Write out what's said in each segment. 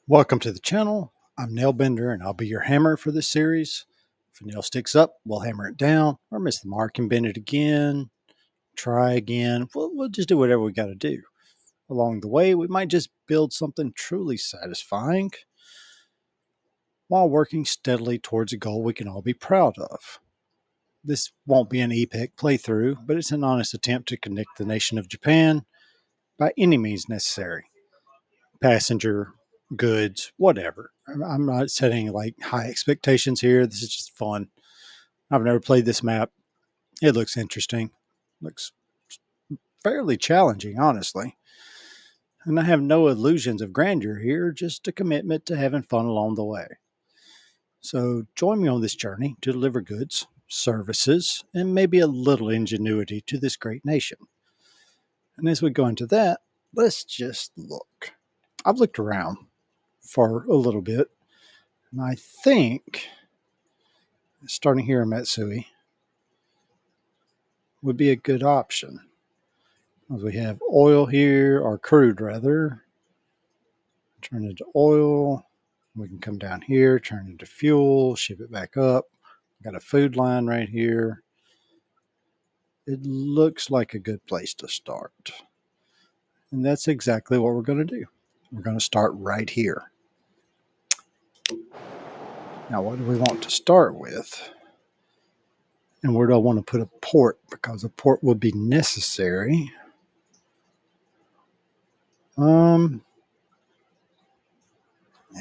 Welcome to the channel. I'm Nail Bender and I'll be your hammer for this series. If a nail sticks up, we'll hammer it down or miss the mark and bend it again. Try again. We'll just do whatever we got to do. Along the way, we might just build something truly satisfying while working steadily towards a goal we can all be proud of. This won't be an epic playthrough, but it's an honest attempt to connect the nation of Japan by any means necessary. Passenger, goods, whatever. I'm not setting like high expectations here. This is just fun. I've never played this map. It looks interesting. Looks fairly challenging, honestly. And I have no illusions of grandeur here, just a commitment to having fun along the way. So join me on this journey to deliver goods, services, and maybe a little ingenuity to this great nation. And as we go into that, let's just look. I've looked around for a little bit, and I think starting here in Matsui would be a good option. As we have oil here, or crude rather, turn into oil. We can come down here, turn into fuel, ship it back up. Got a food line right here. It looks like a good place to start. And that's exactly what we're going to do. We're going to start right here. Now, what do we want to start with? And where do I want to put a port? Because a port would be necessary.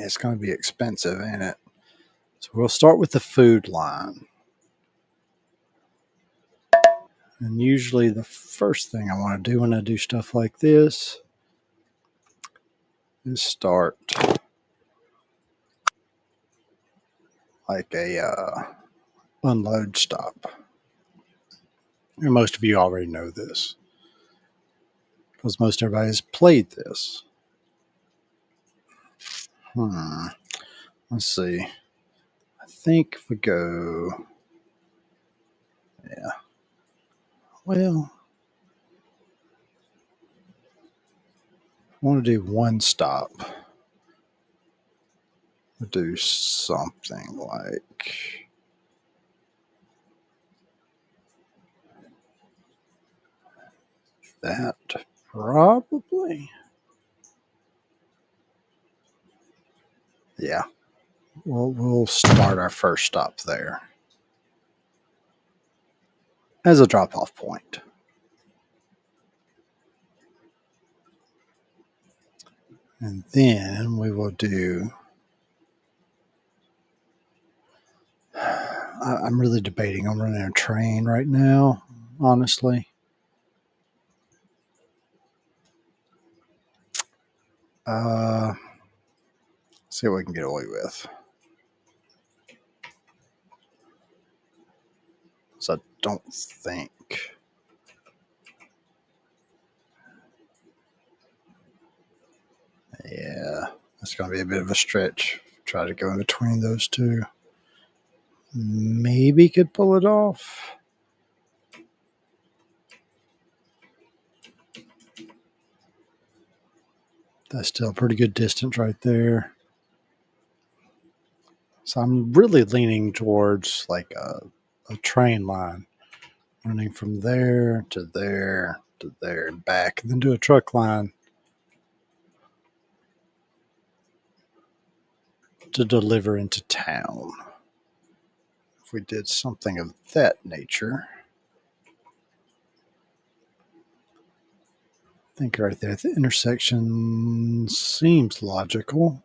It's going to be expensive, ain't it? So we'll start with the food line. And usually the first thing I want to do when I do stuff like this is start like a unload stop. And most of you already know this because most everybody has played this. Let's see. I think if we go, yeah. Well, I want to do one stop. We'll do something like that, probably. Yeah. We'll start our first stop there as a drop-off point. And then we will do, I'm really debating on running a train right now, honestly. See what we can get away with. So I don't think. Yeah, that's going to be a bit of a stretch. Try to go in between those two. Maybe could pull it off. That's still a pretty good distance right there. So I'm really leaning towards like a train line, running from there to there to there and back, and then do a truck line to deliver into town. If we did something of that nature, I think right there, the intersection seems logical.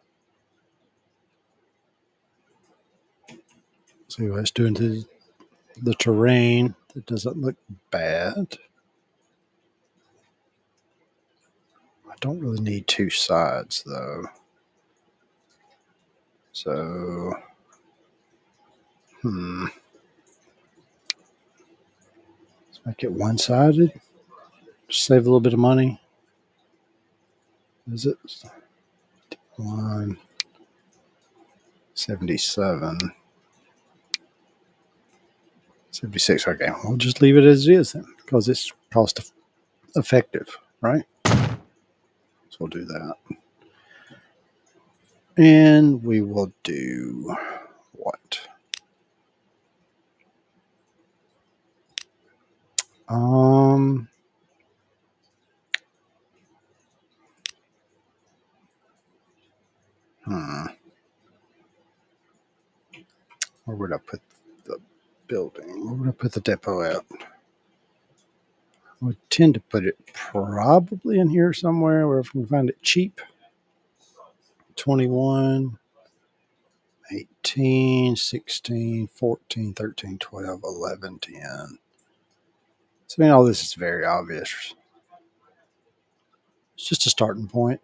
See what it's doing to the terrain. It doesn't look bad. I don't really need two sides though. So, let's make it one-sided. Save a little bit of money. Is it 177? 76. Okay, we'll just leave it as it is then, because it's cost effective, right? So we'll do that. And we will do what? Um, hmm. Where would I put the building? Where would I put the depot at? I would tend to put it probably in here somewhere where if we can find it cheap. 21, 18, 16, 14, 13, 12, 11, 10. So, I mean, all this is very obvious. It's just a starting point.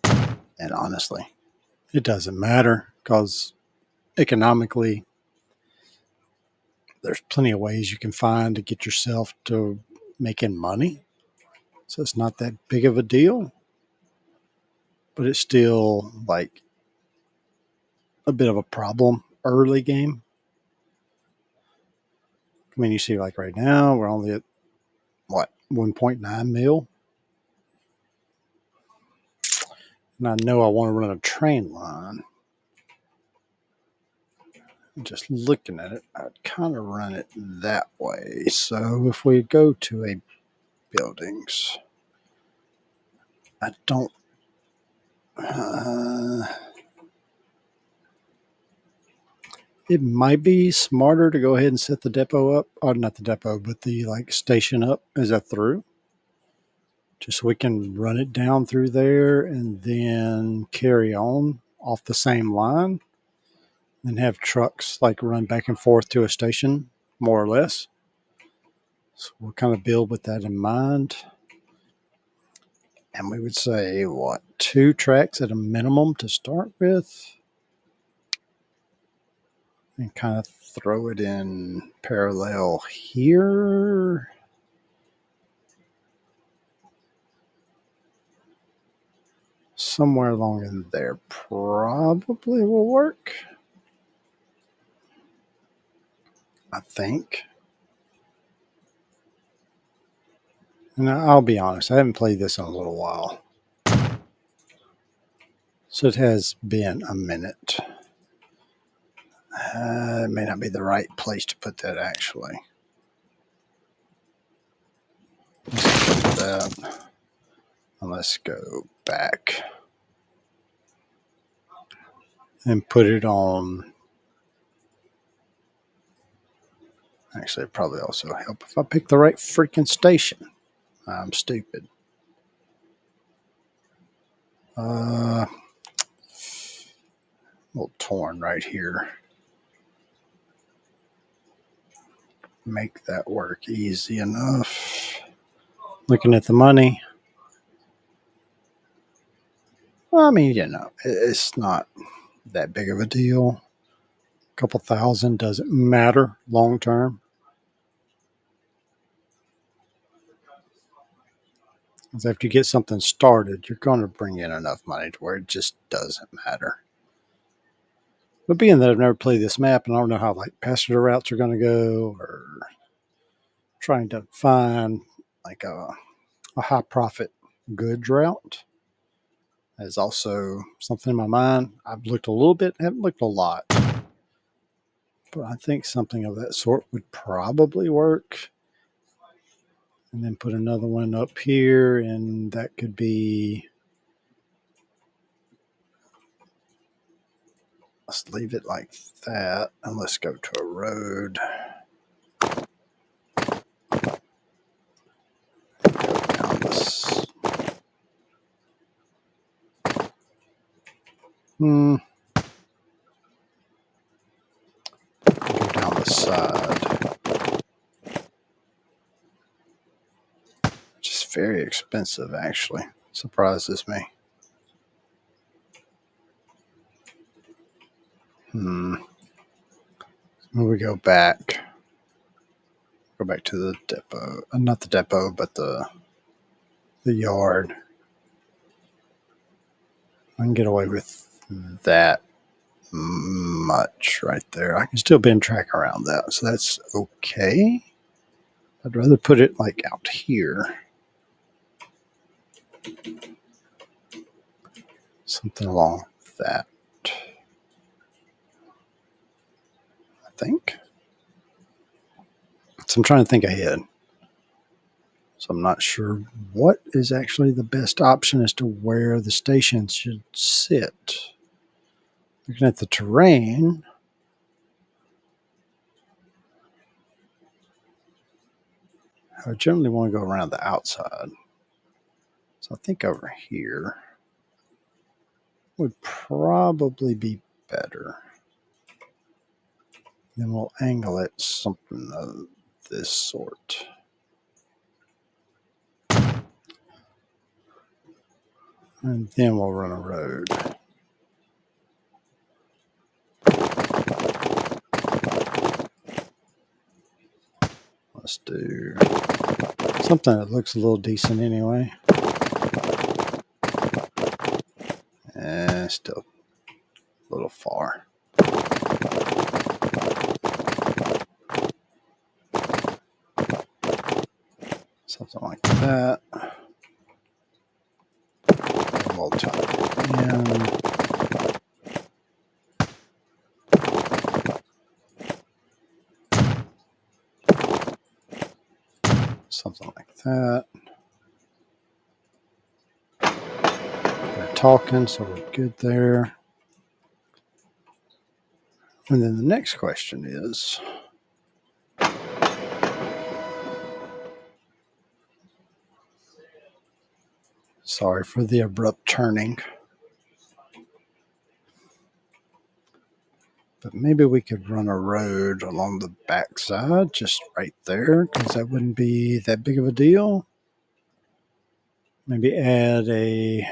And honestly, it doesn't matter because economically, there's plenty of ways you can find to get yourself to making money. So it's not that big of a deal, but it's still like a bit of a problem early game. I mean, you see, like right now, we're only at what, 1.9 mil? And I know I want to run a train line. Just looking at it, I'd kind of run it that way. So if we go to a buildings, I don't. It might be smarter to go ahead and set the depot up, or not the depot, but the like station up as a through, just so we can run it down through there and then carry on off the same line and have trucks like run back and forth to a station, more or less. So we'll kind of build with that in mind. And we would say, what, 2 tracks at a minimum to start with? And kind of throw it in parallel here. Somewhere along in there probably will work, I think. And I'll be honest, I haven't played this in a little while. So it has been a minute. It may not be the right place to put that, actually. Let's put that. And let's go back and put it on. Actually, it'd probably also help if I pick the right freaking station. I'm stupid. A little torn right here. Make that work easy enough. Looking at the money. Well, I mean, it's not that big of a deal. A couple thousand doesn't matter long term. Because after you get something started, you're going to bring in enough money to where it just doesn't matter. But being that I've never played this map and I don't know how like passenger routes are going to go, or trying to find like a high profit goods route is also something in my mind. I've looked a little bit, haven't looked a lot, but I think something of that sort would probably work. And then put another one up here, and that could be. Let's leave it like that, and let's go to a road. Go down this. Go down the side. Which is very expensive, actually. Surprises me. When we go back to the depot. Not the depot, but the yard. I can get away with that much right there. I can still bend track around that, so that's okay. I'd rather put it like out here. Something along that, I think. So I'm trying to think ahead. So I'm not sure what is actually the best option as to where the station should sit. Looking at the terrain, I would generally want to go around the outside. So I think over here would probably be better. Then we'll angle it something of this sort. And then we'll run a road. Let's do something that looks a little decent anyway. And still a little far. Something like that. And we'll tie it in. Something like that. We're talking, so we're good there. And then the next question is, sorry for the abrupt turning, but maybe we could run a road along the backside, just right there, because that wouldn't be that big of a deal. Maybe add a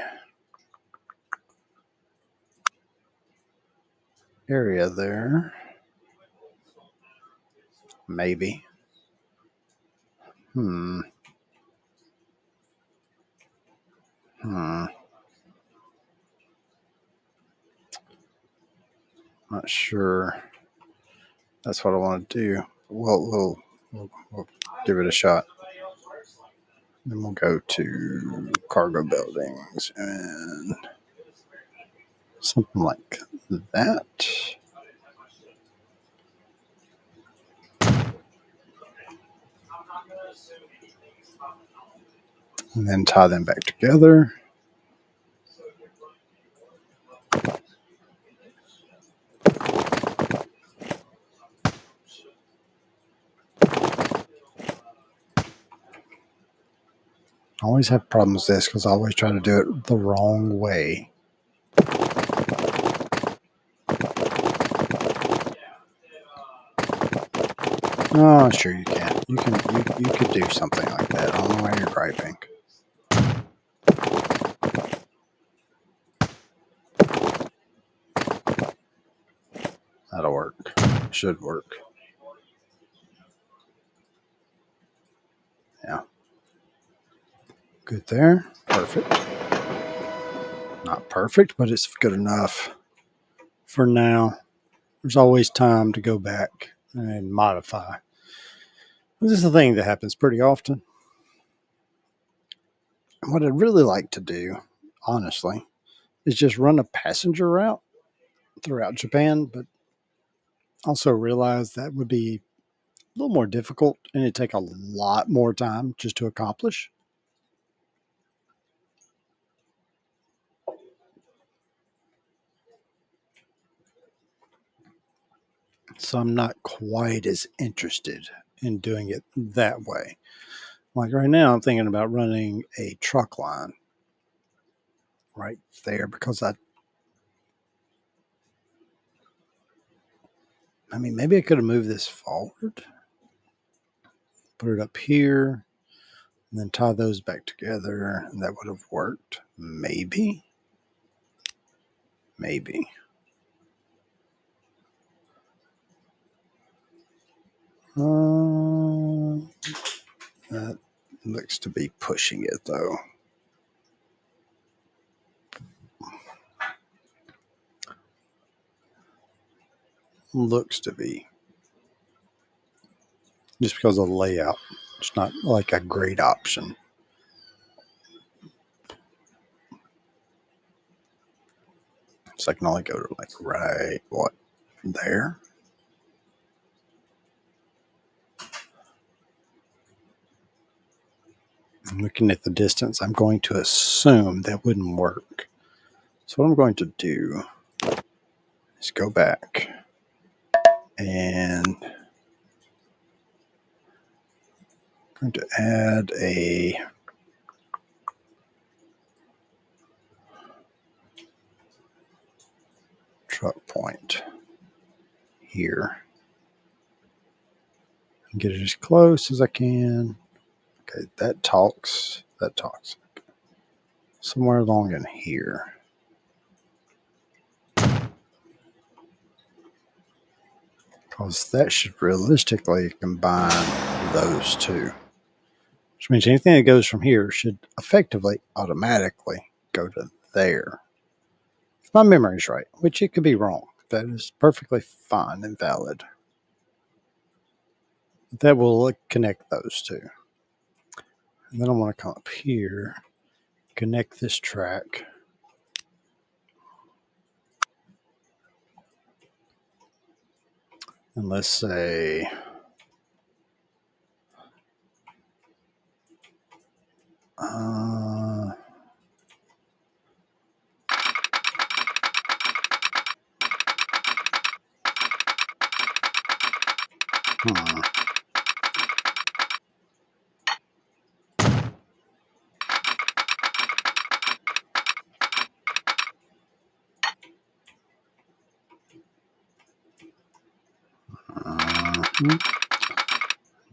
area there. Maybe. Hmm. Not sure. That's what I want to do. We'll give it a shot. Then we'll go to cargo buildings and something like that. And then tie them back together. I always have problems with this because I always try to do it the wrong way. Oh, sure you can. You could do something like that. I don't know why you're griping. That'll work. Should work. Yeah. Good there. Perfect. Not perfect, but it's good enough for now. There's always time to go back and modify. This is a thing that happens pretty often. What I'd really like to do, honestly, is just run a passenger route throughout Japan, but also realize that would be a little more difficult and it'd take a lot more time just to accomplish. So I'm not quite as interested in doing it that way. Like right now, I'm thinking about running a truck line right there because I mean, maybe I could have moved this forward, put it up here, and then tie those back together, and that would have worked. Maybe. Uh, that looks to be pushing it, though. Looks to be. Just because of the layout. It's not like a great option. So I can only go to like right, what, there? I'm looking at the distance. I'm going to assume that wouldn't work. So what I'm going to do is go back and I'm going to add a truck point here. Get it as close as I can. Okay, that talks. Somewhere along in here. Because that should realistically combine those two. Which means anything that goes from here should effectively automatically go to there. If my memory is right, which it could be wrong. That is perfectly fine and valid. That will connect those two. And then I want to come up here, connect this track. And let's say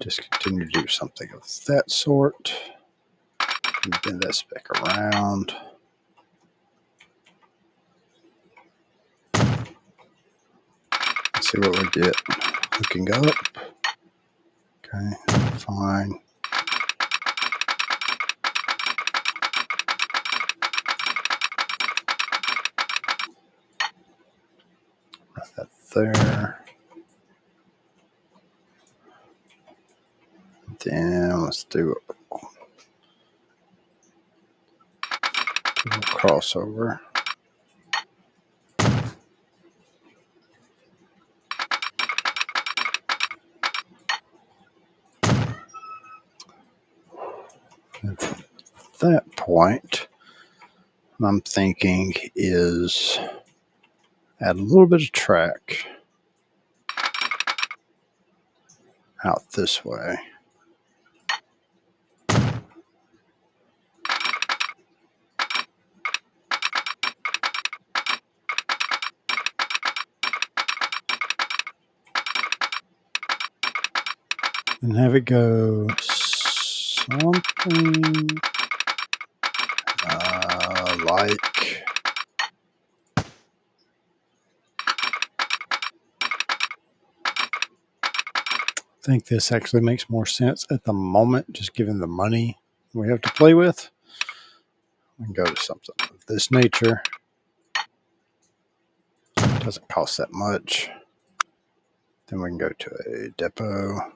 just continue to do something of that sort. And bend that spec around. Let's see what we get. Looking up. Okay, fine. Put that there. Then let's do a crossover. And from that point, I'm thinking is add a little bit of track out this way. And have it go something like I think this actually makes more sense at the moment, just given the money we have to play with. We can go to something of this nature. Doesn't cost that much. Then we can go to a depot.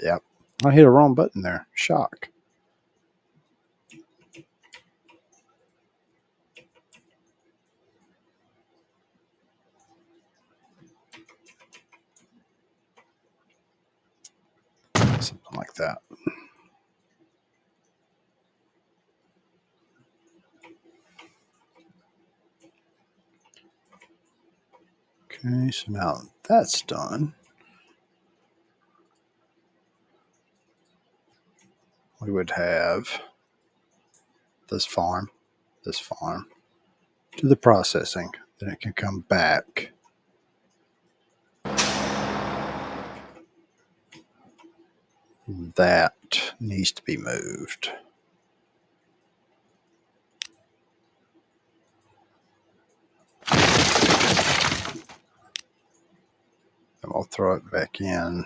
Yep. I hit a wrong button there. Shock. Something like that. Okay, so now that's done. We would have this farm to the processing. Then it can come back. That needs to be moved. And we'll throw it back in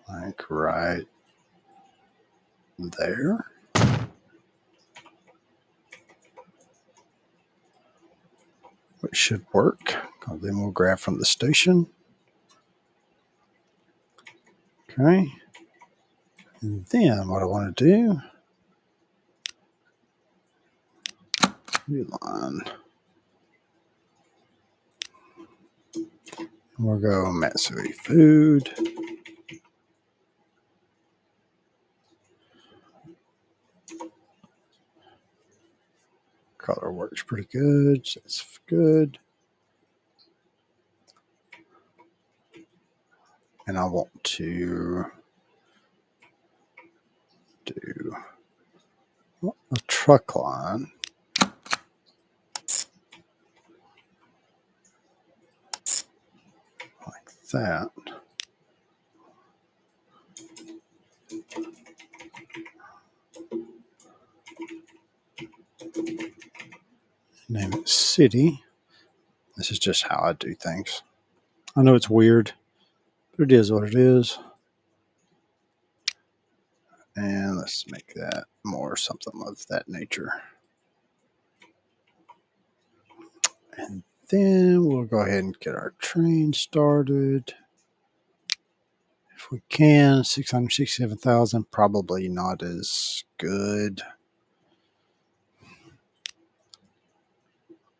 like right there. Which should work. Then we'll grab from the station. Okay. And then what I want to do, new line. We'll go Matsui Food. Color works pretty good. So it's good. And I want to do a truck line. Like that. Name it City. This is just how I do things. I know it's weird, but it is what it is. And let's make that more something of that nature. And then we'll go ahead and get our train started. If we can, 667,000, probably not as good.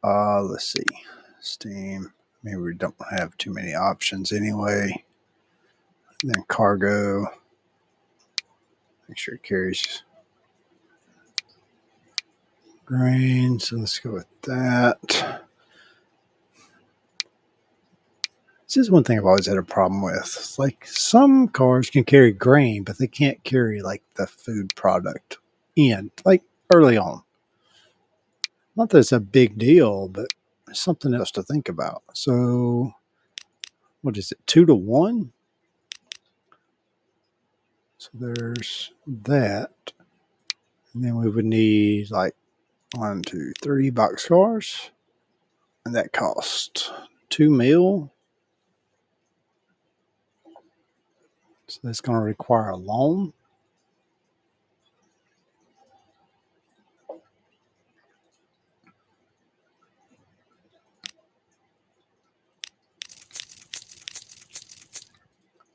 Let's see. Steam. Maybe we don't have too many options anyway. And then cargo. Make sure it carries grain. So let's go with that. This is one thing I've always had a problem with. Like some cars can carry grain, but they can't carry like the food product in, like early on. Not that it's a big deal, but something else to think about. So, what is it, 2-to-1? So there's that. And then we would need like 1, 2, 3 boxcars. And that costs $2 million. So that's going to require a loan.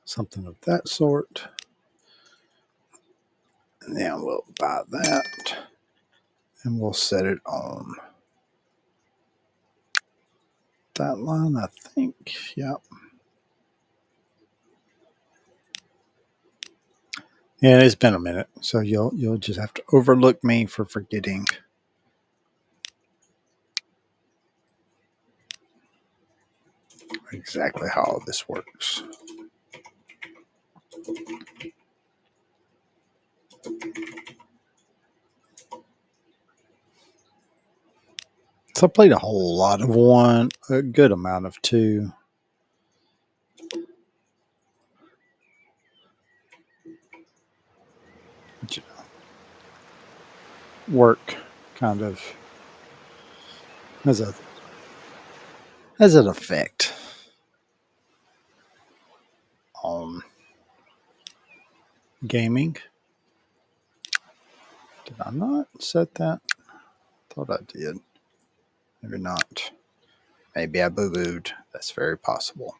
Something of that sort. And then we'll buy that. And we'll set it on that line, I think. Yep. Yeah, it's been a minute, so you'll just have to overlook me for forgetting exactly how all this works. So I played a whole lot of 1, a good amount of 2. But, work kind of has an effect on gaming. Did I not set that? Thought I did. Maybe not. Maybe I boo-booed. That's very possible.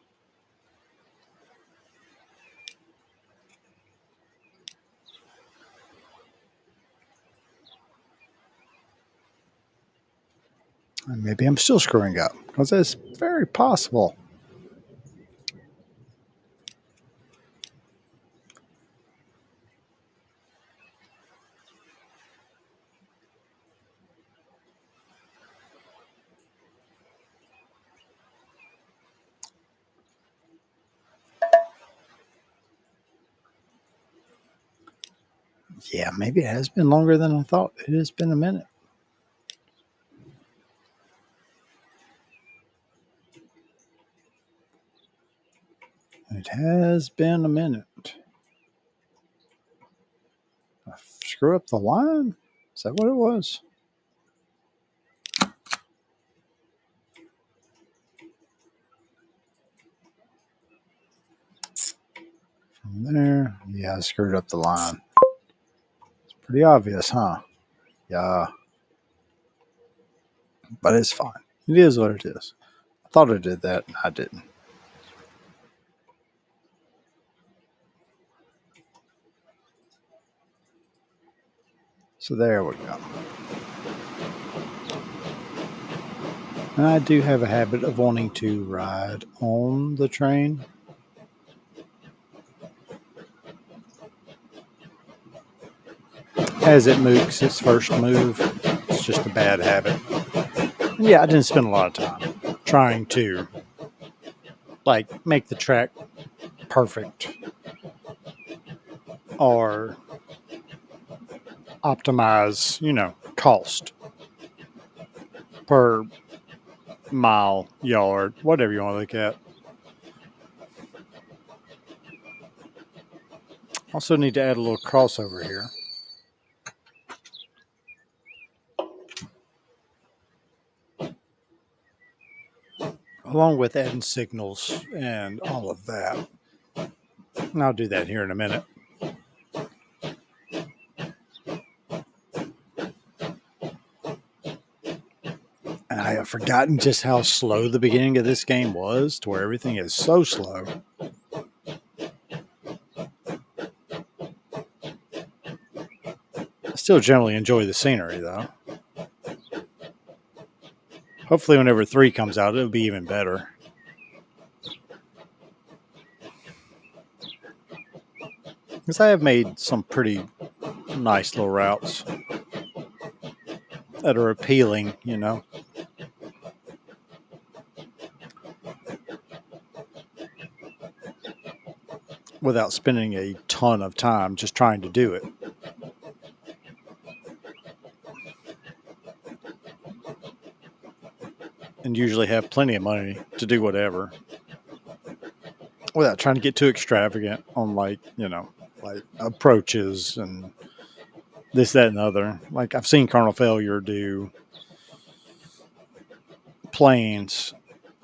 And maybe I'm still screwing up, because that's very possible. Yeah, maybe it has been longer than I thought. It has been a minute. It has been a minute. I screw up the line? Is that what it was? From there, yeah, I screwed up the line. It's pretty obvious, huh? Yeah. But it's fine. It is what it is. I thought I did that. I didn't. So there we go. And I do have a habit of wanting to ride on the train. As it moves its first move, it's just a bad habit. And yeah, I didn't spend a lot of time trying to like make the track perfect or optimize, cost per mile, yard, whatever you want to look at. Also need to add a little crossover here. Along with adding signals and all of that. And I'll do that here in a minute. And I have forgotten just how slow the beginning of this game was, to where everything is so slow. I still generally enjoy the scenery, though. Hopefully, whenever 3 comes out, it'll be even better. Because I have made some pretty nice little routes that are appealing, without spending a ton of time just trying to do it. And usually have plenty of money to do whatever without trying to get too extravagant on, like approaches and this, that, and the other. Like, I've seen Colonel Failure do planes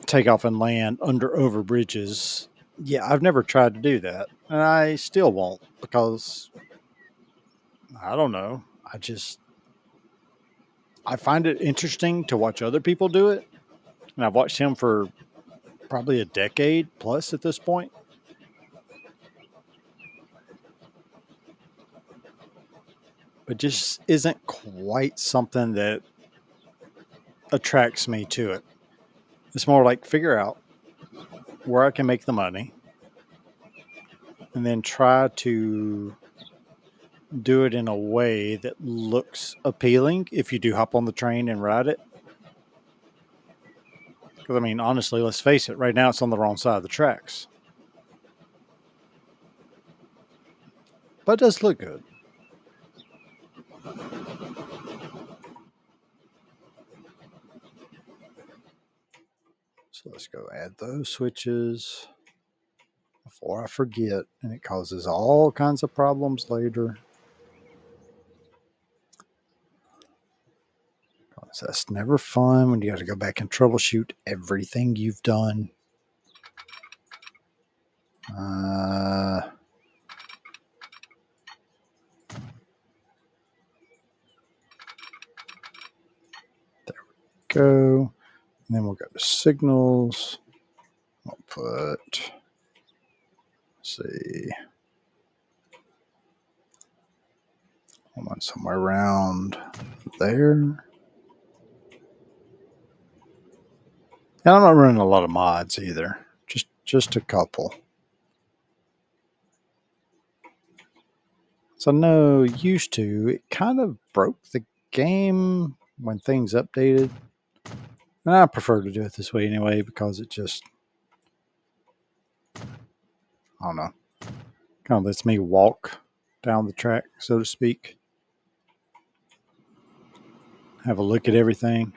take off and land over bridges. Yeah, I've never tried to do that, and I still won't, because I don't know. I find it interesting to watch other people do it, and I've watched him for probably a decade plus at this point. But just isn't quite something that attracts me to it. It's more like figure out where I can make the money and then try to do it in a way that looks appealing if you do hop on the train and ride it. Because, I mean, honestly, let's face it, right now it's on the wrong side of the tracks. But it does look good. So let's go add those switches before I forget, and it causes all kinds of problems later. So that's never fun when you got to go back and troubleshoot everything you've done. Uh, go. And then we'll go to signals. I'll put, let's see, I want somewhere around there. And I'm not running a lot of mods either, just a couple. So I know used to, it kind of broke the game when things updated. And I prefer to do it this way anyway, because it just, I don't know, kind of lets me walk down the track, so to speak. Have a look at everything.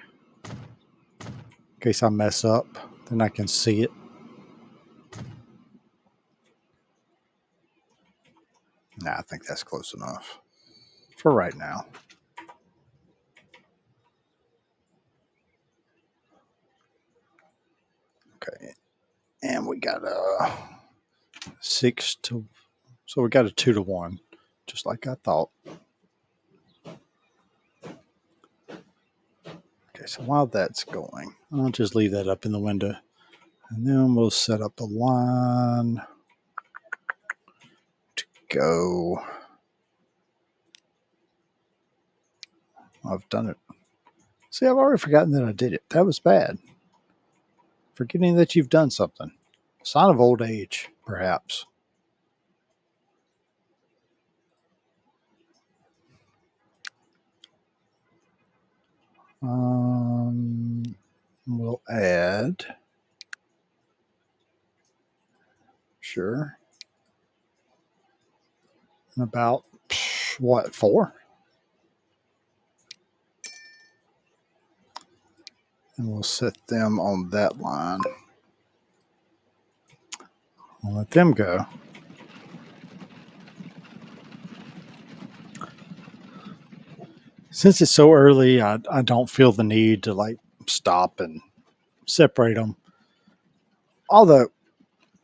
In case I mess up, then I can see it. Nah, I think that's close enough for right now. Okay. And we got a 6 to, so we got a 2 to 1, just like I thought. Okay, Okay, so while that's going, I'll just leave that up in the window. And then we'll set up a line to go. I've done it. See, I've already forgotten that I did it. That was bad. Forgetting that you've done something. Sign of old age, perhaps. We'll add. Sure. About, what, 4? And we'll set them on that line. I'll let them go. Since it's so early, I don't feel the need to like stop and separate them. Although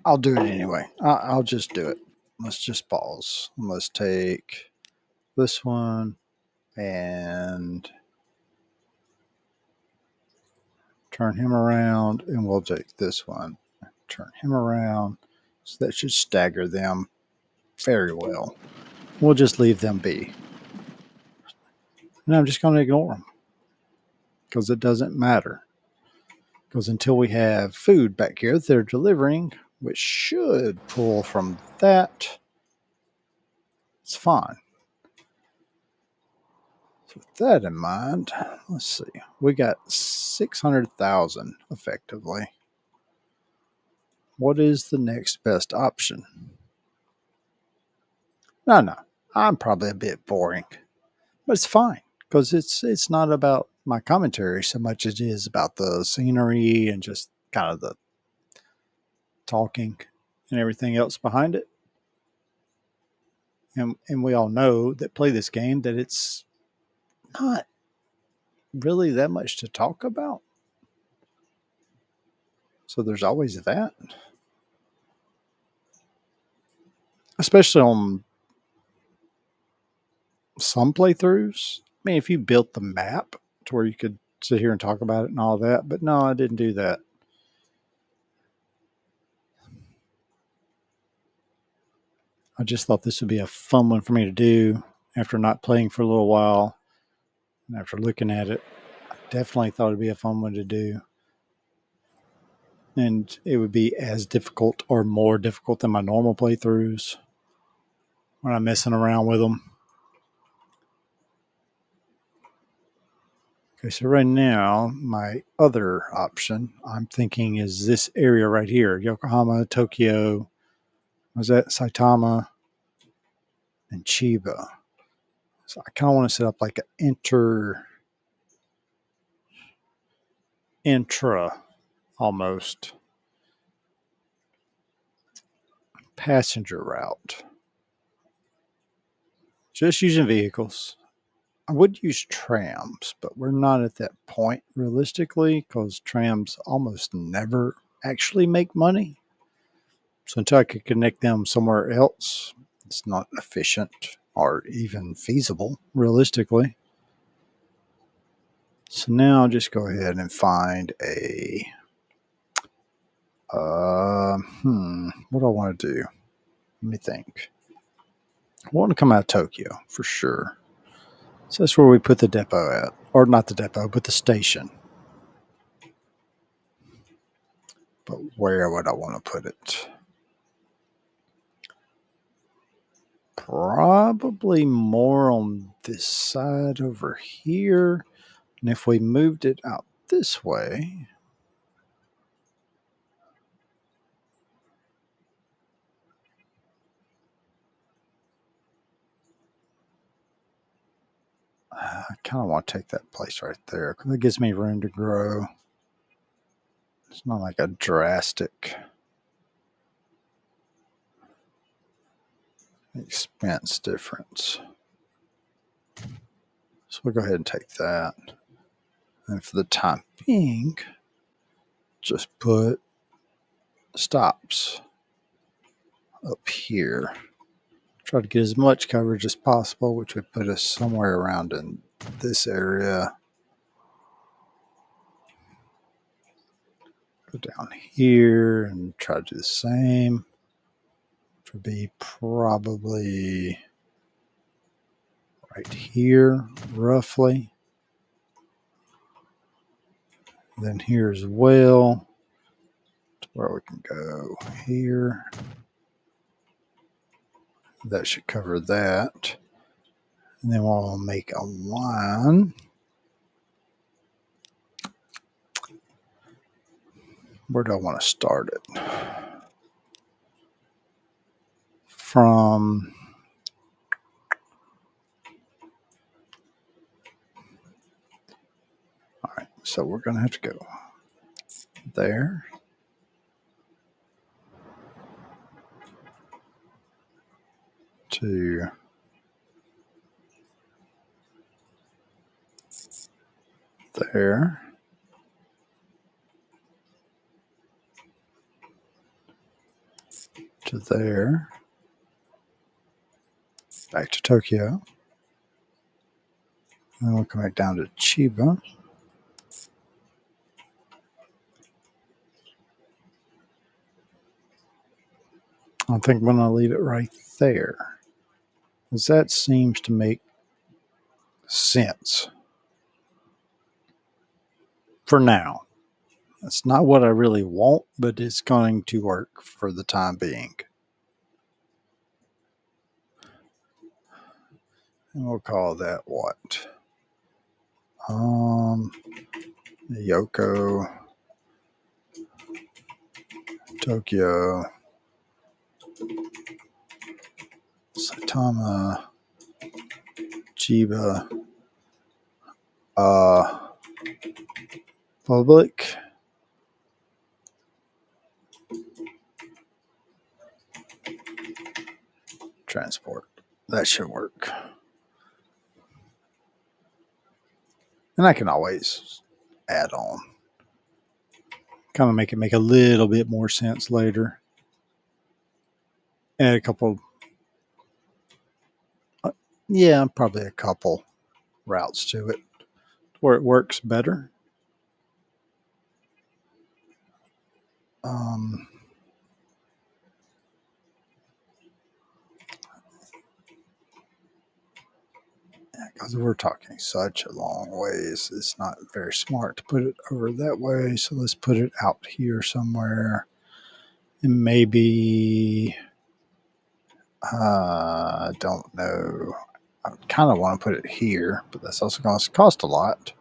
I'll do it anyway. I'll just do it. Let's just pause. Let's take this one and turn him around, and we'll take this one, turn him around. So that should stagger them very well. We'll just leave them be. And I'm just going to ignore them because it doesn't matter. Because until we have food back here that they're delivering, which should pull from that, it's fine. So with that in mind, let's see. We got 600,000 effectively. What is the next best option? No. I'm probably a bit boring, but it's fine because it's not about my commentary so much as it is about the scenery and just kind of the talking and everything else behind it. And we all know that play this game that it's not really that much to talk about. So there's always that. Especially on some playthroughs. I mean, if you built the map to where you could sit here and talk about it and all that, but no, I didn't do that. I just thought this would be a fun one for me to do after not playing for a little while. And after looking at it, I definitely thought it'd be a fun one to do. And it would be as difficult or more difficult than my normal playthroughs when I'm messing around with them. Okay, so right now, my other option I'm thinking is this area right here, Yokohama, Tokyo, was that Saitama, and Chiba. So I kind of want to set up like an intra almost passenger route. Just using vehicles. I would use trams, but we're not at that point realistically because trams almost never actually make money. So until I could connect them somewhere else, it's not efficient or even feasible realistically. So now I'll just go ahead and find a what do I want to do? Let me think. I want to come out of Tokyo for sure. So that's where we put the depot at. Or not the depot, but the station. But where would I want to put it? Probably more on this side over here. And if we moved it out this way, I kind of want to take that place right there because it gives me room to grow. It's not like a drastic expense difference. So we'll go ahead and take that. And for the time being, just put stops up here. Try to get as much coverage as possible, which would put us somewhere around in this area. Go down here and try to do the same. Which would be probably right here, roughly. Then here as well, to where we can go here. That should cover that. And then we'll make a line. Where do I want to start it? From all right, so we're going to have to go there. To there. To there. Back to Tokyo. And we'll come back down to Chiba. I think I'm going to leave it right there. Because that seems to make sense. For now. That's not what I really want, but it's going to work for the time being. And we'll call that what? Yoko, Tokyo, Saitama, Chiba, Public, Transport. That should work. And I can always add on. Kind of make it make a little bit more sense later. Add a couple, probably a couple routes to it where it works better. Because we're talking such a long ways, it's not very smart to put it over that way. So let's put it out here somewhere. And maybe, I don't know. I kind of want to put it here, but that's also going to cost a lot.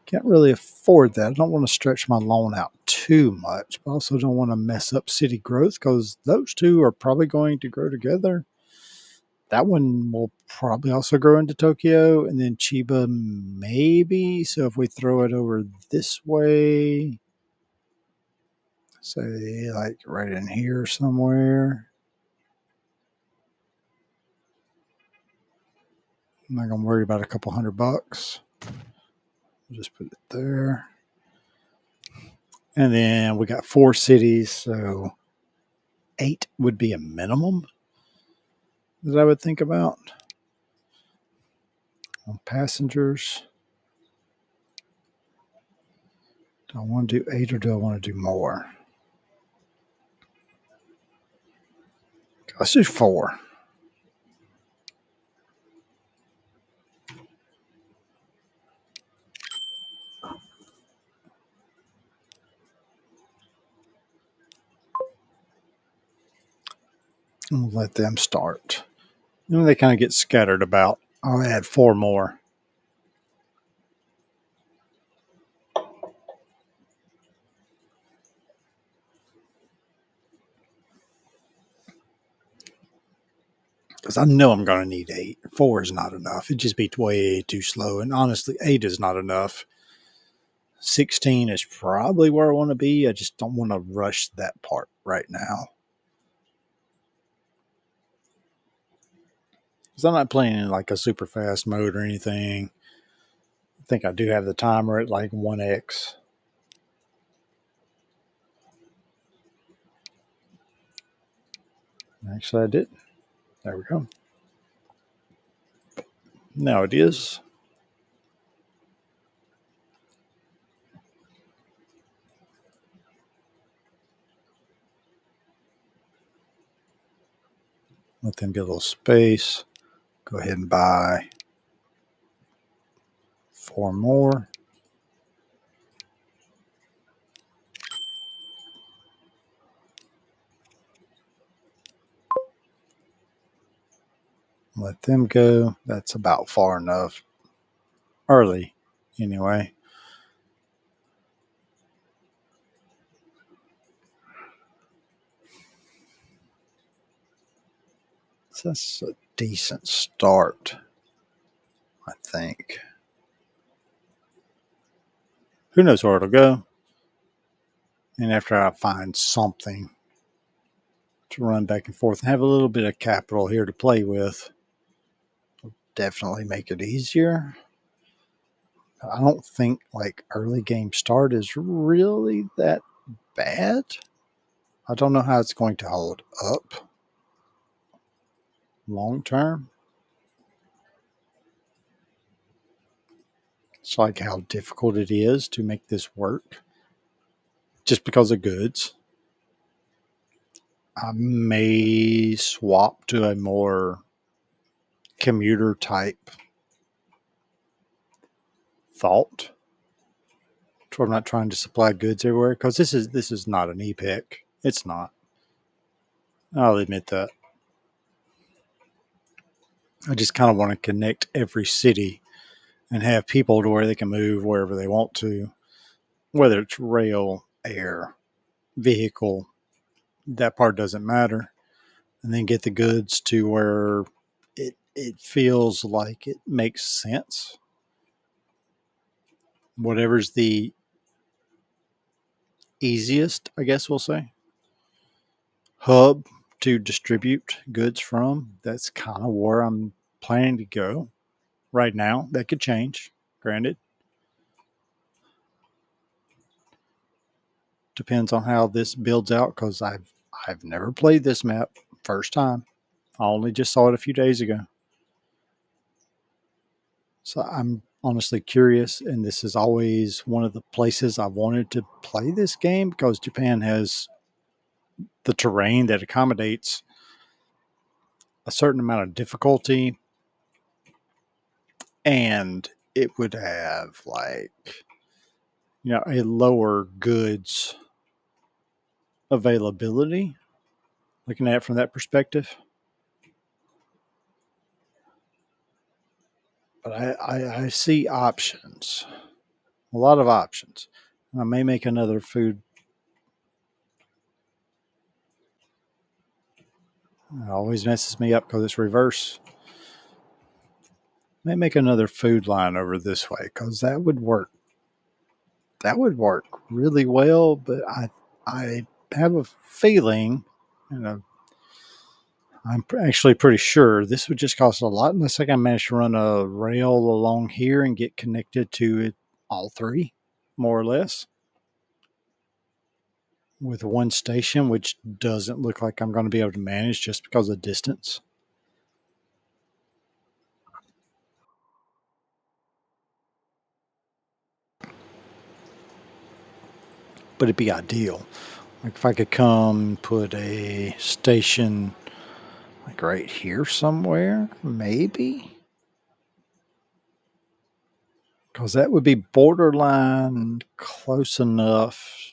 Can't really afford that. I don't want to stretch my loan out too much, but also don't want to mess up city growth because those two are probably going to grow together. That one will probably also grow into Tokyo, and then Chiba maybe. So if we throw it over this way, say like right in here somewhere. I'm not going to worry about a couple $100. We'll just put it there. And then we got 4 cities, so 8 would be a minimum that I would think about. On passengers, do I want to do 8 or do I want to do more? Let's do 4. And we'll let them start. And when they kind of get scattered about, I'll add 4 more. Because I know I'm going to need 8. 4 is not enough. It'd just be way too slow. And honestly, 8 is not enough. 16 is probably where I want to be. I just don't want to rush that part right now. Because I'm not playing in like a super fast mode or anything. I think I do have the timer at like 1x. Actually, I did. There we go. Now it is. Let them get a little space. Go ahead and buy 4 more. Let them go. That's about far enough. Early, anyway. So that's a decent start, I think. Who knows where it'll go? And after I find something to run back and forth and have a little bit of capital here to play with, definitely make it easier. I don't think like early game start is really that bad. I don't know how it's going to hold up long term. It's like how difficult it is to make this work just because of goods. I may swap to a more commuter type thought to where I'm not trying to supply goods everywhere because this is not an epic. It's not. I'll admit that. I just kind of want to connect every city and have people to where they can move wherever they want to, whether it's rail, air, vehicle. That part doesn't matter. And then get the goods to where it feels like it makes sense. Whatever's the easiest, I guess we'll say, hub to distribute goods from. That's kind of where I'm planning to go right now. That could change, granted. Depends on how this builds out because I've never played this map. First time. I only just saw it a few days ago. So I'm honestly curious, and this is always one of the places I wanted to play this game because Japan has the terrain that accommodates a certain amount of difficulty, and it would have like a lower goods availability. Looking at it from that perspective, but I see options, a lot of options. I may make another food. It always messes me up because it's reverse. May make another food line over this way because that would work. That would work really well, but I have a feeling, you know, I'm actually pretty sure this would just cost a lot unless I can manage to run a rail along here and get connected to it, all three, more or less, with one station, which doesn't look like I'm going to be able to manage just because of distance. But it'd be ideal. Like if I could come put a station like right here somewhere, maybe. Because that would be borderline close enough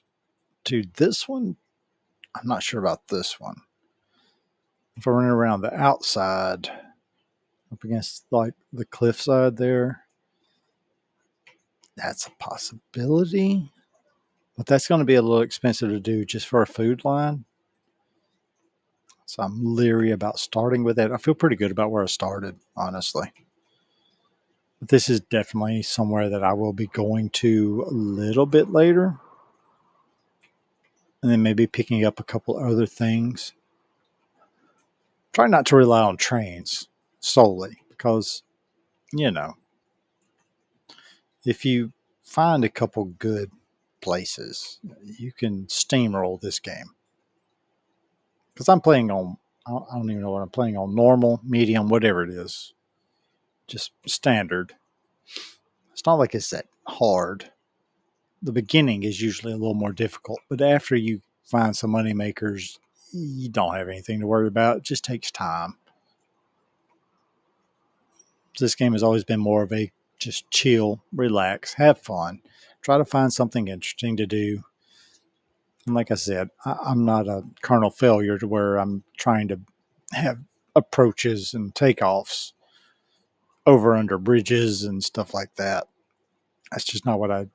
to this one. I'm not sure about this one. If I run around the outside up against like the cliffside there, that's a possibility. But that's going to be a little expensive to do just for a food line. So I'm leery about starting with that. I feel pretty good about where I started, honestly. But this is definitely somewhere that I will be going to a little bit later. And then maybe picking up a couple other things. Try not to rely on trains solely because, you know, if you find a couple good places, you can steamroll this game. Because I'm playing on, I don't even know what I'm playing on, normal, medium, whatever it is, just standard. It's not like it's that hard. The beginning is usually a little more difficult, but after you find some money makers, you don't have anything to worry about. It just takes time. This game has always been more of a just chill, relax, have fun, try to find something interesting to do. And like I said, I'm not a carnal failure to where I'm trying to have approaches and takeoffs over under bridges and stuff like that. That's just not what I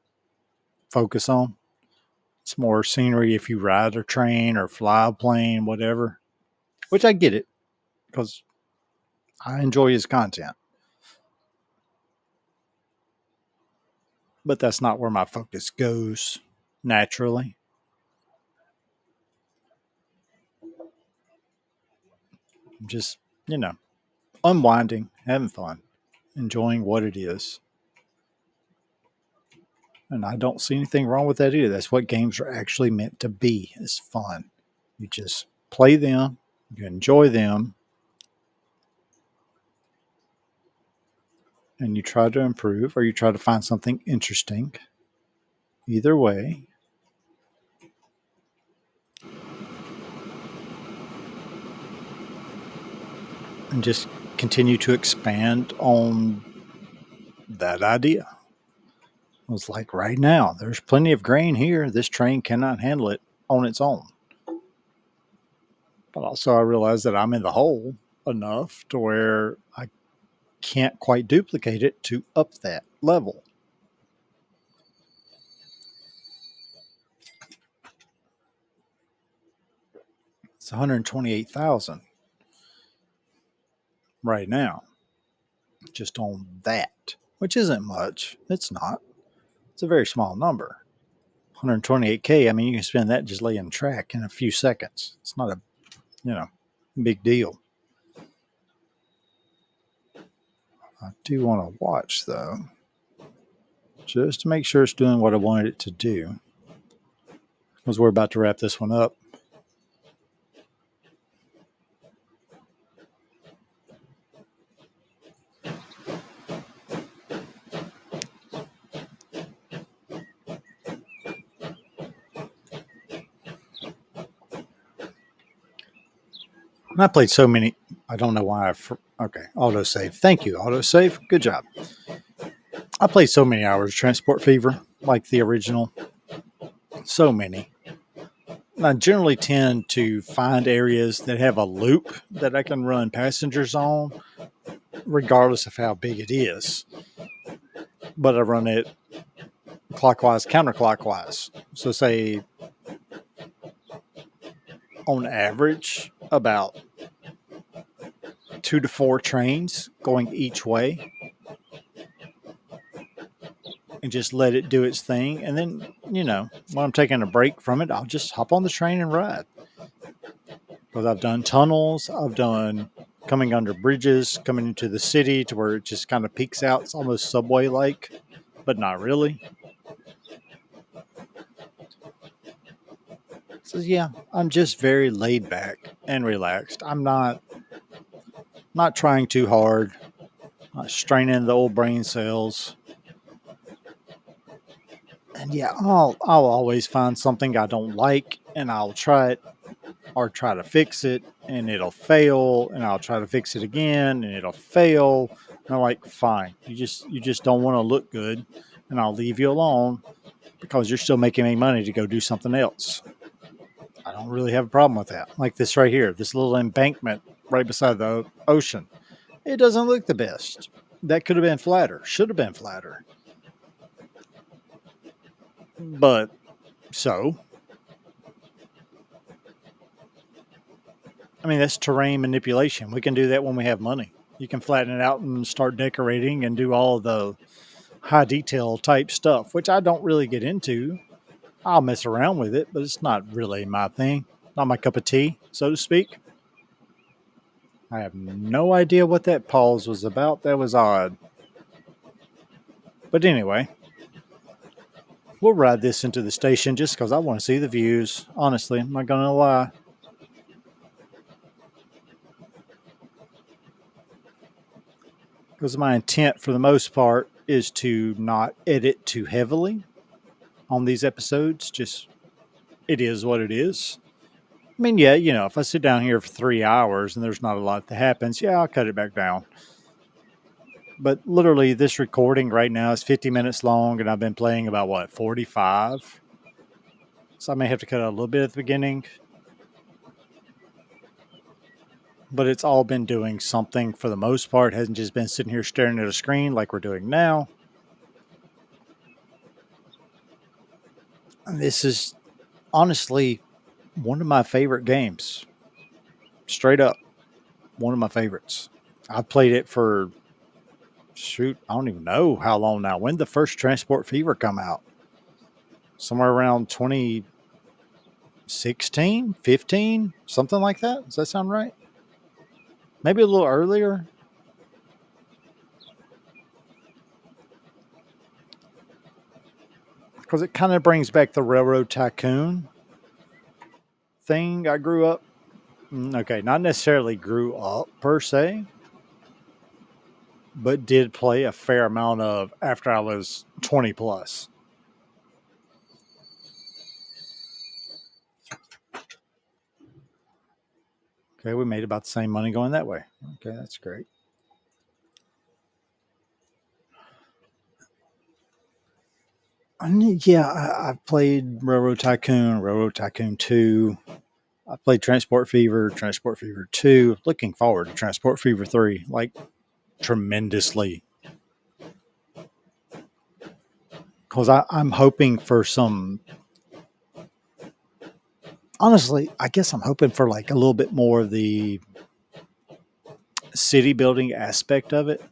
focus on. It's more scenery if you ride a train or fly a plane, whatever, which I get it because I enjoy his content. But that's not where my focus goes naturally. I'm just, you know, unwinding, having fun, enjoying what it is. And I don't see anything wrong with that either. That's what games are actually meant to be, is fun. You just play them, you enjoy them, and you try to improve or you try to find something interesting. Either way, and just continue to expand on that idea. It was like right now, there's plenty of grain here. This train cannot handle it on its own. But also, I realize that I'm in the hole enough to where I can't quite duplicate it to up that level. It's 128,000 right now, just on that, which isn't much. It's not. It's a very small number. 128K, I mean, you can spend that just laying track in a few seconds. It's not a, you know, big deal. I do want to watch, though, just to make sure it's doing what I wanted it to do. Because we're about to wrap this one up. And I played so many. I don't know why. Okay, autosave. Thank you, autosave. Good job. I played so many hours of Transport Fever, like the original. So many. I generally tend to find areas that have a loop that I can run passengers on, regardless of how big it is. But I run it clockwise, counterclockwise. So, say on average, about 2 to 4 trains going each way, and just let it do its thing. And then, when I'm taking a break from it, I'll just hop on the train and ride. Because I've done tunnels, I've done coming under bridges, coming into the city to where it just kind of peaks out. It's almost subway like, but not really. So yeah, I'm just very laid back and relaxed. I'm not trying too hard, not straining the old brain cells. And yeah, I'll always find something I don't like and I'll try it or try to fix it and it'll fail and I'll try to fix it again and it'll fail. And I'm like, fine, you just don't want to look good and I'll leave you alone because you're still making me money to go do something else. I don't really have a problem with that. Like this right here, this little embankment right beside the ocean. It doesn't look the best. That could have been flatter, should have been flatter. But so, I mean, that's terrain manipulation. We can do that when we have money. You can flatten it out and start decorating and do all the high detail type stuff, which I don't really get into. I'll mess around with it, but it's not really my thing. Not my cup of tea, so to speak. I have no idea what that pause was about. That was odd. But anyway, we'll ride this into the station just because I want to see the views. Honestly, I'm not going to lie. Because my intent, for the most part, is to not edit too heavily on these episodes. Just, it is what it is. I mean, yeah, if I sit down here for 3 hours and there's not a lot that happens, yeah, I'll cut it back down. But literally, this recording right now is 50 minutes long, and I've been playing about what, 45? So I may have to cut out a little bit at the beginning, but it's all been doing something for the most part. It hasn't just been sitting here staring at a screen like we're doing now. And this is honestly one of my favorite games. Straight up, one of my favorites. I've played it for, shoot, I don't even know how long now. When did the first Transport Fever come out? Somewhere around 2016, 15, something like that. Does that sound right? Maybe a little earlier. Because it kind of brings back the Railroad Tycoon thing. I grew up. Okay, not necessarily grew up per se, but did play a fair amount of after I was 20 plus. Okay, we made about the same money going that way. Okay, that's great. Yeah, I've played Railroad Tycoon 2. I played Transport Fever 2. Looking forward to Transport Fever 3, like tremendously. Because I'm hoping for some, honestly, I guess I'm hoping for like a little bit more of the city building aspect of it.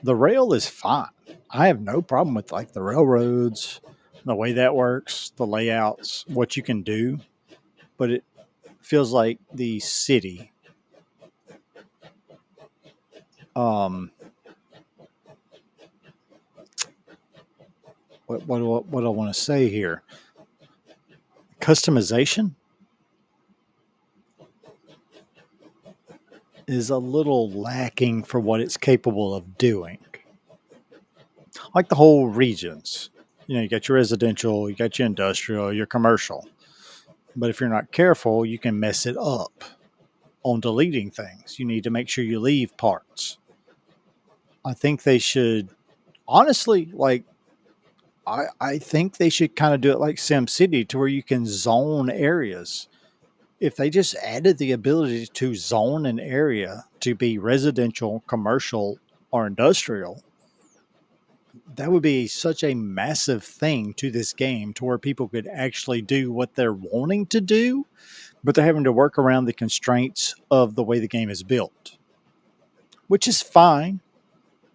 The rail is fine. I have no problem with like the railroads, the way that works, the layouts, what you can do. But it feels like the city, um, what do I want to say here? Customization is a little lacking for what it's capable of doing. Like the whole regions. You know, you got your residential, you got your industrial, your commercial. But if you're not careful, you can mess it up on deleting things. You need to make sure you leave parts. I think they should, honestly, like, I think they should kind of do it like SimCity to where you can zone areas. If they just added the ability to zone an area to be residential, commercial, or industrial, that would be such a massive thing to this game to where people could actually do what they're wanting to do, but they're having to work around the constraints of the way the game is built, which is fine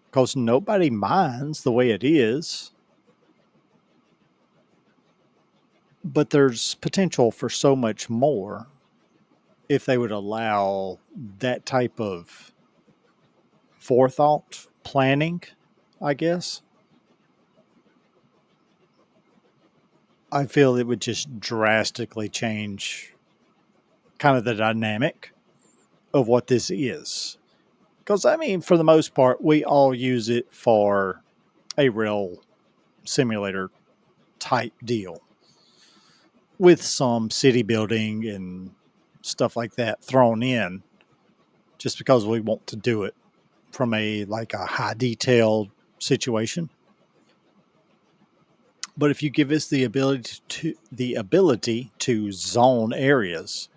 because nobody minds the way it is. But there's potential for so much more if they would allow that type of forethought planning, I guess. I feel it would just drastically change kind of the dynamic of what this is. Because, I mean, for the most part, we all use it for a real simulator type deal with some city building and stuff like that thrown in just because we want to do it from a like a high detailed situation. But if you give us the ability to zone areas,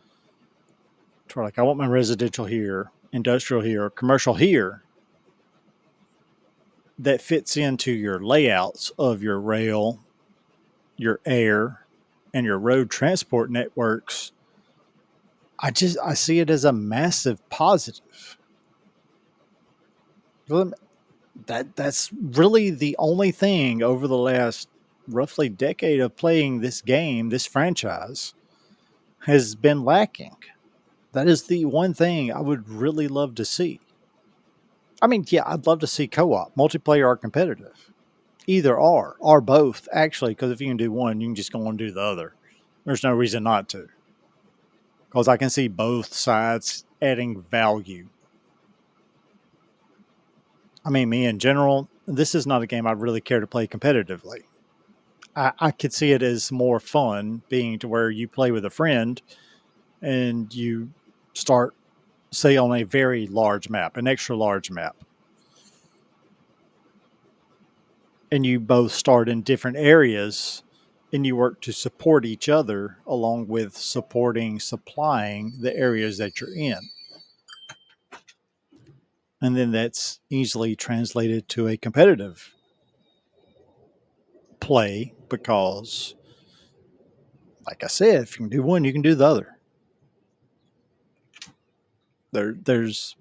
to like I want my residential here, industrial here, commercial here, that fits into your layouts of your rail, your air, and your road transport networks, I see it as a massive positive. That's really the only thing over the last roughly decade of playing this game, this franchise, has been lacking. That is the one thing I would really love to see. I mean, yeah, I'd love to see co-op, multiplayer or competitive. Either or both, actually, because if you can do one, you can just go and do the other. There's no reason not to. Because I can see both sides adding value. I mean, me in general, this is not a game I really care to play competitively. I could see it as more fun being to where you play with a friend and you start, say, on a very large map, an extra large map. and you both start in different areas and you work to support each other along with supplying the areas that you're in. And then that's easily translated to a competitive play because, like I said, if you can do one, you can do the other. There's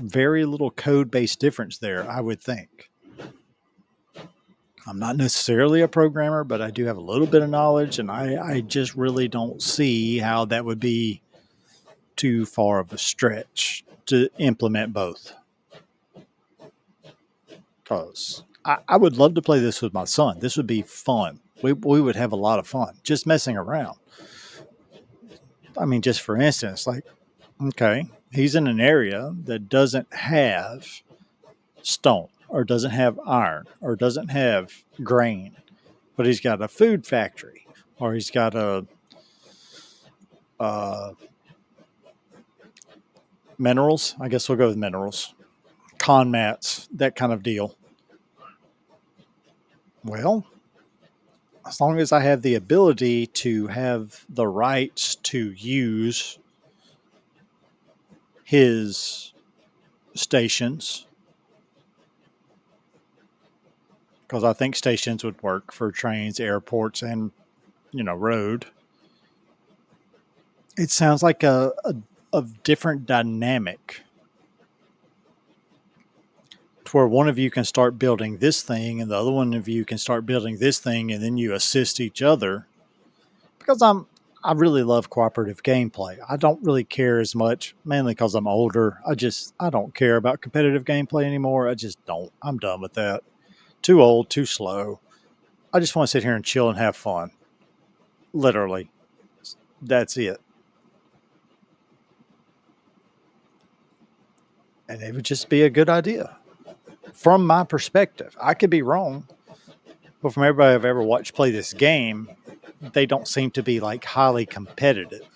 very little code based difference there, I would think. I'm not necessarily a programmer, but I do have a little bit of knowledge, and I just really don't see how that would be too far of a stretch to implement both. Because I would love to play this with my son. This would be fun. We would have a lot of fun just messing around. I mean, just for instance, like, okay, he's in an area that doesn't have stone or doesn't have iron or doesn't have grain, but he's got a food factory or he's got a uh, minerals. I guess we'll go with minerals, con mats, that kind of deal. Well, as long as I have the ability to have the rights to use his stations, because I think stations would work for trains, airports, and road. It sounds like a different dynamic to where one of you can start building this thing and the other one of you can start building this thing and then you assist each other because I really love cooperative gameplay. I don't really care as much, mainly because I'm older. I don't care about competitive gameplay anymore. I just don't. I'm done with that. Too old, too slow. I just want to sit here and chill and have fun. Literally. That's it. And it would just be a good idea. From my perspective, I could be wrong, but from everybody I've ever watched play this game, they don't seem to be like highly competitive.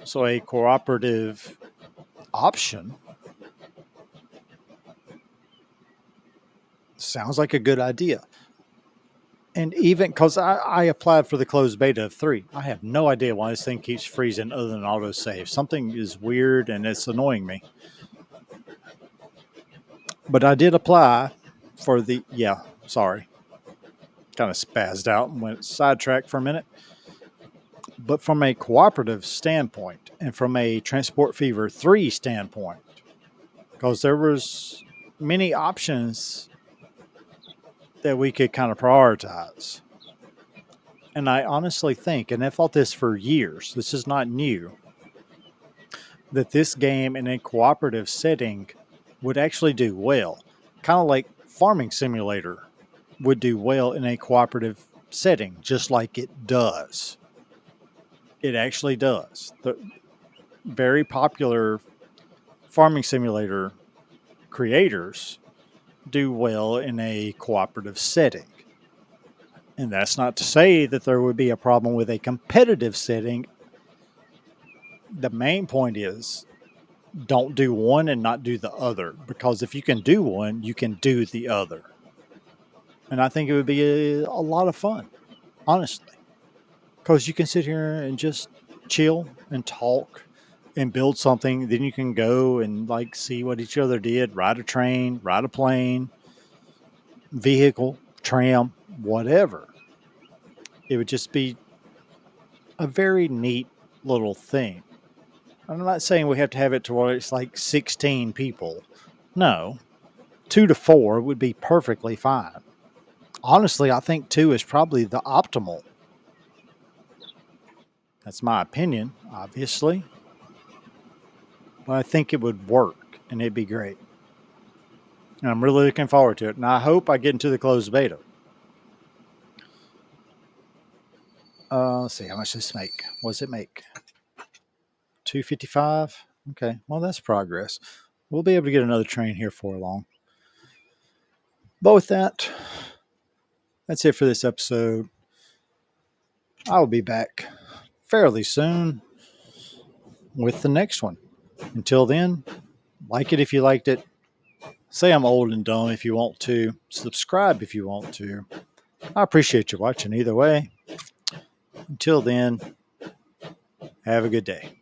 So a cooperative option sounds like a good idea. And even because I applied for the closed beta of 3, I have no idea why this thing keeps freezing other than autosave. Something is weird and it's annoying me. But I did apply for sorry. Kind of spazzed out and went sidetracked for a minute. But from a cooperative standpoint and from a Transport Fever 3 standpoint, because there was many options that we could kind of prioritize. And I honestly think, and I've thought this for years, this is not new, that this game in a cooperative setting would actually do well. Kind of like Farming Simulator would do well in a cooperative setting, just like it does. It actually does. The very popular Farming Simulator creators do well in a cooperative setting. And that's not to say that there would be a problem with a competitive setting. The main point is don't do one and not do the other, because if you can do one, you can do the other. And I think it would be a lot of fun, honestly, because you can sit here and just chill and talk and build something. Then you can go and like see what each other did, ride a train, ride a plane, vehicle, tram, whatever. It would just be a very neat little thing. I'm not saying we have to have it to where it's like 16 people. No, 2 to 4 would be perfectly fine. Honestly, I think 2 is probably the optimal. That's my opinion, obviously. But I think it would work and it'd be great. And I'm really looking forward to it. And I hope I get into the closed beta. Let's see, how much does this make? What does it make? 255. Okay, well, that's progress. We'll be able to get another train here for long. But with that, that's it for this episode. I'll be back fairly soon with the next one. Until then, like it if you liked it, Say I'm old and dumb if you want to. Subscribe if you want to. I appreciate you watching either way. Until then, have a good day.